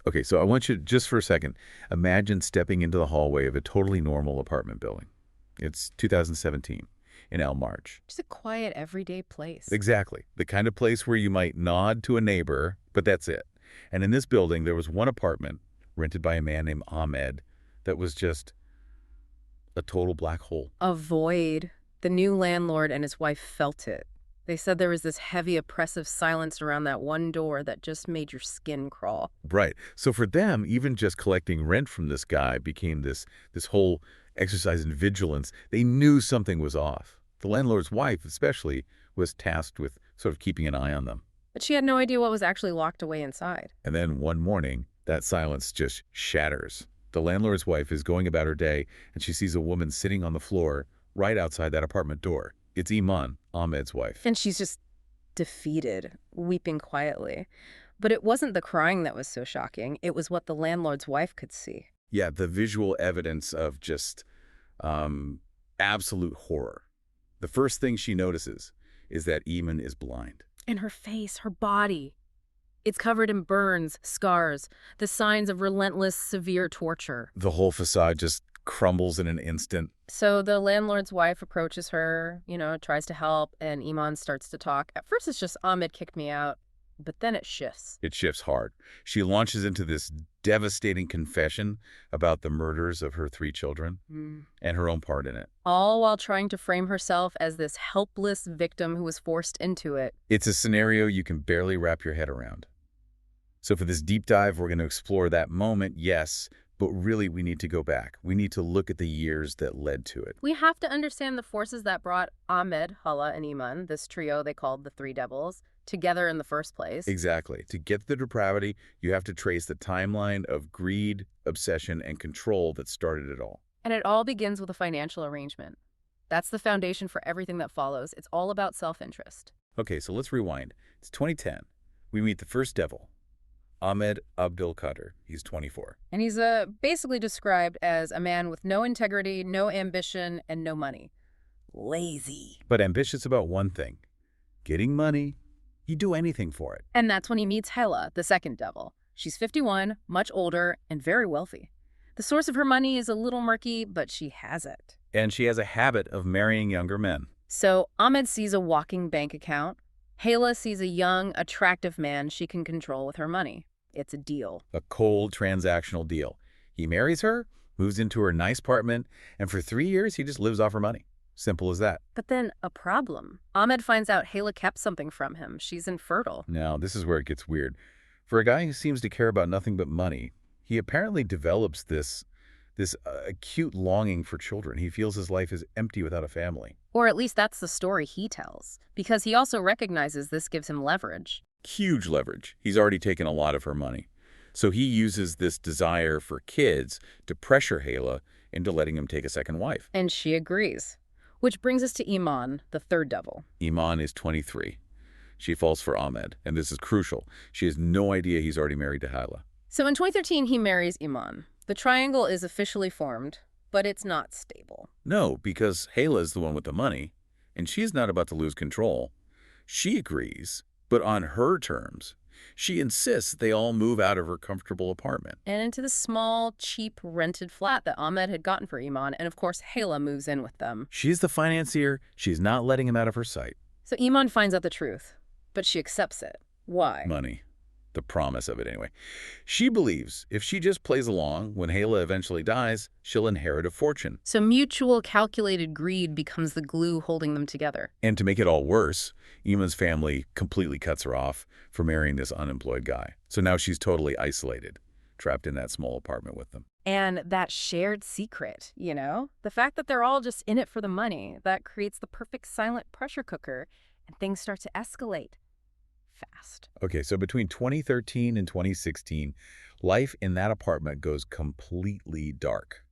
Okay, so I want you, just for a second, imagine stepping into the hallway of a totally normal apartment building. It's 2017 in El Marg. Just a quiet, everyday place. Exactly. The kind of place where you might nod to a neighbor, but that's it. And in this building, there was one apartment rented by a man named Ahmed that was just a total black hole. A void. The new landlord and his wife felt it. They said there was this heavy, oppressive silence around that one door that just made your skin crawl. Right. So for them, even just collecting rent from this guy became this whole exercise in vigilance. They knew something was off. The landlord's wife, especially, was tasked with sort of keeping an eye on them. But she had no idea what was actually locked away inside. And then one morning, that silence just shatters. The landlord's wife is going about her day, and she sees a woman sitting on the floor right outside that apartment door. It's Iman, Ahmed's wife. And she's just defeated, weeping quietly. But it wasn't the crying that was so shocking. It was what the landlord's wife could see. Yeah, the visual evidence of just absolute horror. The first thing she notices is that Iman is blind. And her face, her body. It's covered in burns, scars, the signs of relentless, severe torture. The whole facade just crumbles in an instant. So the landlord's wife approaches her, tries to help, and Iman starts to talk. At first it's just, Ahmed kicked me out, but then it shifts. It shifts hard. She launches into this devastating confession about the murders of her 3 children and her own part in it. All while trying to frame herself as this helpless victim who was forced into it. It's a scenario you can barely wrap your head around. So for this deep dive, we're going to explore that moment, yes, but really we need to go back. We need to look at the years that led to it. We have to understand the forces that brought Ahmed, Hala, and Iman, this trio they called the Three Devils, together in the first place. Exactly. To get to the depravity, you have to trace the timeline of greed, obsession, and control that started it all. And it all begins with a financial arrangement. That's the foundation for everything that follows. It's all about self-interest. Okay, so let's rewind. It's 2010. We meet the first devil, Ahmed Abdel Qader. He's 24. And he's basically described as a man with no integrity, no ambition, and no money. Lazy. But ambitious about one thing, getting money. He'd do anything for it. And that's when he meets Hala, the second devil. She's 51, much older, and very wealthy. The source of her money is a little murky, but she has it. And she has a habit of marrying younger men. So Ahmed sees a walking bank account. Hala sees a young, attractive man she can control with her money. It's a deal. A cold, transactional deal. He marries her, moves into her nice apartment, and for 3 years, he just lives off her money. Simple as that. But then a problem. Ahmed finds out Hala kept something from him. She's infertile. Now, this is where it gets weird. For a guy who seems to care about nothing but money, he apparently develops this acute longing for children. He feels his life is empty without a family. Or at least that's the story he tells. Because he also recognizes this gives him leverage. Huge leverage. He's already taken a lot of her money. So he uses this desire for kids to pressure Hala into letting him take a second wife. And she agrees. Which brings us to Iman, the third devil. Iman is 23. She falls for Ahmed, and this is crucial. She has no idea he's already married to Hala. So in 2013, he marries Iman. The triangle is officially formed, but it's not stable. No, because Hala is the one with the money, and she's not about to lose control. She agrees, but on her terms. She insists they all move out of her comfortable apartment. And into the small, cheap, rented flat that Ahmed had gotten for Iman, and of course Hala moves in with them. She's the financier. She's not letting him out of her sight. So Iman finds out the truth, but she accepts it. Why? Money. The promise of it, anyway. She believes if she just plays along, when Hala eventually dies, she'll inherit a fortune. So mutual calculated greed becomes the glue holding them together. And to make it all worse, Iman's family completely cuts her off for marrying this unemployed guy. So now she's totally isolated, trapped in that small apartment with them. And that shared secret, the fact that they're all just in it for the money, that creates the perfect silent pressure cooker, and things start to escalate. Fast. Okay, so between 2013 and 2016, life in that apartment goes completely dark,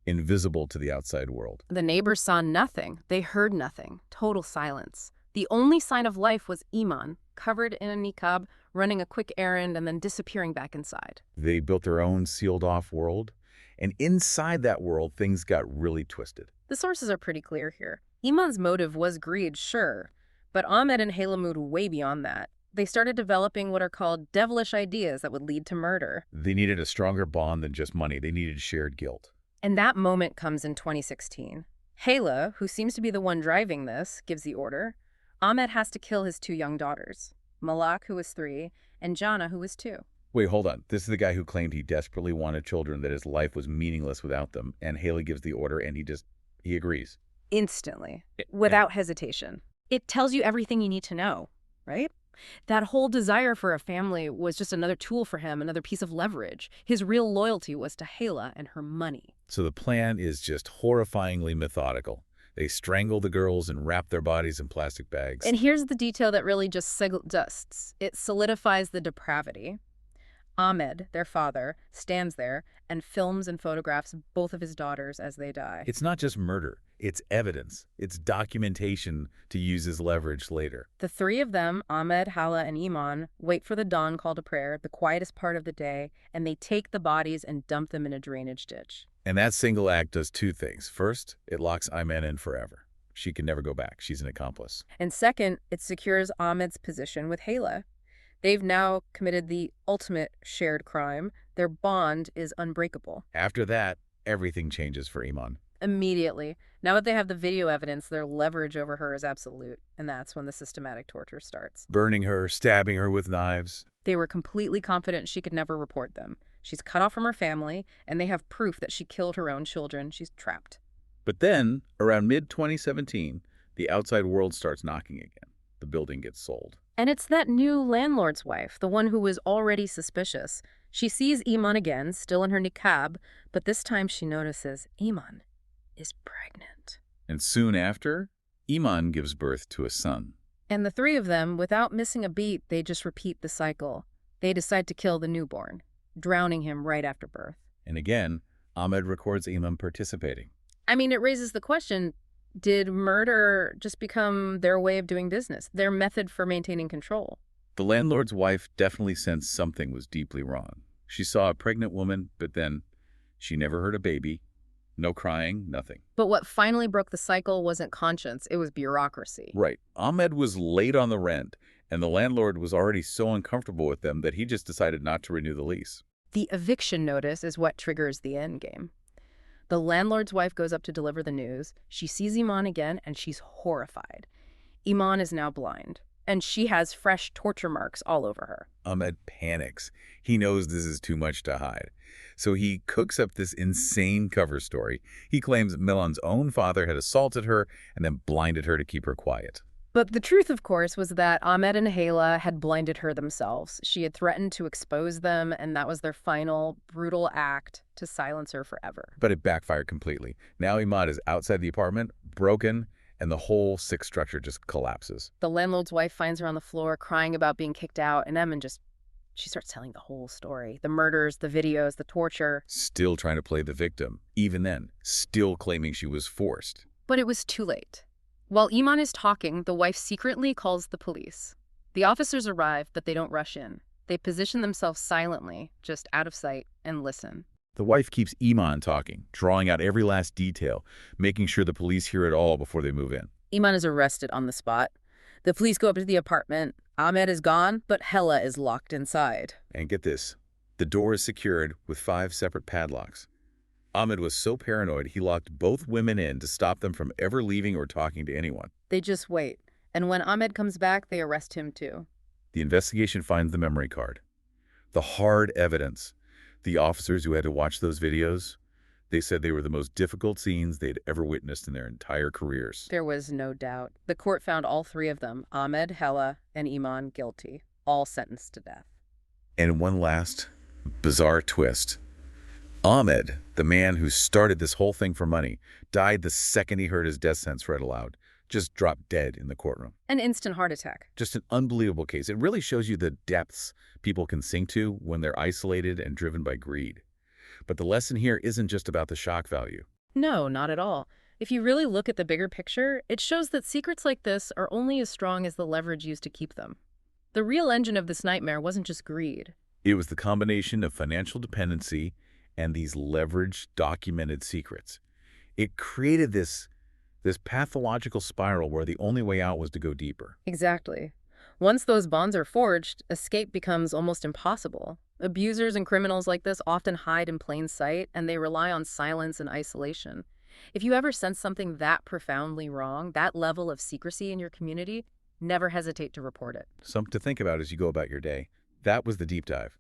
invisible to the outside world. The neighbors saw nothing. They heard nothing. Total silence. The only sign of life was Iman, covered in a niqab, running a quick errand and then disappearing back inside. They built their own sealed-off world, and inside that world, things got really twisted. The sources are pretty clear here. Iman's motive was greed, sure, but Ahmed and Hala moved way beyond that. They started developing what are called devilish ideas that would lead to murder. They needed a stronger bond than just money. They needed shared guilt. And that moment comes in 2016. Hala, who seems to be the one driving this, gives the order. Ahmed has to kill his 2 young daughters, Malak, who was 3, and Jana, who was 2. Wait, hold on. This is the guy who claimed he desperately wanted children, that his life was meaningless without them, and Haley gives the order, and he agrees. Instantly, without hesitation. It tells you everything you need to know, right? That whole desire for a family was just another tool for him, another piece of leverage. His real loyalty was to Hala and her money. So the plan is just horrifyingly methodical. They strangle the girls and wrap their bodies in plastic bags. And here's the detail that really just it solidifies the depravity. Ahmed, their father, stands there and films and photographs both of his daughters as they die. It's not just murder. It's evidence. It's documentation to use as leverage later. The 3 of them, Ahmed, Hala, and Iman, wait for the dawn call to prayer, the quietest part of the day, and they take the bodies and dump them in a drainage ditch. And that single act does 2 things. First, it locks Iman in forever. She can never go back. She's an accomplice. And second, it secures Ahmed's position with Hala. They've now committed the ultimate shared crime. Their bond is unbreakable. After that, everything changes for Iman. Immediately. Now that they have the video evidence, their leverage over her is absolute. And that's when the systematic torture starts. Burning her, stabbing her with knives. They were completely confident she could never report them. She's cut off from her family, and they have proof that she killed her own children. She's trapped. But then, around mid-2017, the outside world starts knocking again. The building gets sold. And it's that new landlord's wife, the one who was already suspicious. She sees Iman again, still in her niqab, but this time she notices Iman is pregnant. And soon after, Iman gives birth to a son. And the 3 of them, without missing a beat, they just repeat the cycle. They decide to kill the newborn, drowning him right after birth. And again, Ahmed records Iman participating. I mean, it raises the question, did murder just become their way of doing business, their method for maintaining control? The landlord's wife definitely sensed something was deeply wrong. She saw a pregnant woman, but then she never heard a baby. No crying, nothing. But what finally broke the cycle wasn't conscience, it was bureaucracy. Right. Ahmed was late on the rent, and the landlord was already so uncomfortable with them that he just decided not to renew the lease. The eviction notice is what triggers the end game. The landlord's wife goes up to deliver the news. She sees Iman again, and she's horrified. Iman is now blind, and she has fresh torture marks all over her. Ahmed panics. He knows this is too much to hide. So he cooks up this insane cover story. He claims Milan's own father had assaulted her and then blinded her to keep her quiet. But the truth, of course, was that Ahmed and Hala had blinded her themselves. She had threatened to expose them, and that was their final, brutal act to silence her forever. But it backfired completely. Now Iman is outside the apartment, broken, and the whole sick structure just collapses. The landlord's wife finds her on the floor, crying about being kicked out, and she starts telling the whole story. The murders, the videos, the torture. Still trying to play the victim. Even then, still claiming she was forced. But it was too late. While Iman is talking, the wife secretly calls the police. The officers arrive, but they don't rush in. They position themselves silently, just out of sight, and listen. The wife keeps Iman talking, drawing out every last detail, making sure the police hear it all before they move in. Iman is arrested on the spot. The police go up to the apartment. Ahmed is gone, but Hala is locked inside. And get this, the door is secured with 5 separate padlocks. Ahmed was so paranoid he locked both women in to stop them from ever leaving or talking to anyone. They just wait. And when Ahmed comes back, they arrest him too. The investigation finds the memory card. The hard evidence. The officers who had to watch those videos, they said they were the most difficult scenes they'd ever witnessed in their entire careers. There was no doubt. The court found all 3 of them, Ahmed, Hala, and Iman, guilty, all sentenced to death. And one last bizarre twist. Ahmed, the man who started this whole thing for money, died the second he heard his death sentence read aloud. Just dropped dead in the courtroom. An instant heart attack. Just an unbelievable case. It really shows you the depths people can sink to when they're isolated and driven by greed. But the lesson here isn't just about the shock value. No, not at all. If you really look at the bigger picture, it shows that secrets like this are only as strong as the leverage used to keep them. The real engine of this nightmare wasn't just greed. It was the combination of financial dependency and these leveraged, documented secrets. It created this pathological spiral where the only way out was to go deeper. Exactly. Once those bonds are forged, escape becomes almost impossible. Abusers and criminals like this often hide in plain sight, and they rely on silence and isolation. If you ever sense something that profoundly wrong, that level of secrecy in your community, never hesitate to report it. Something to think about as you go about your day. That was the deep dive.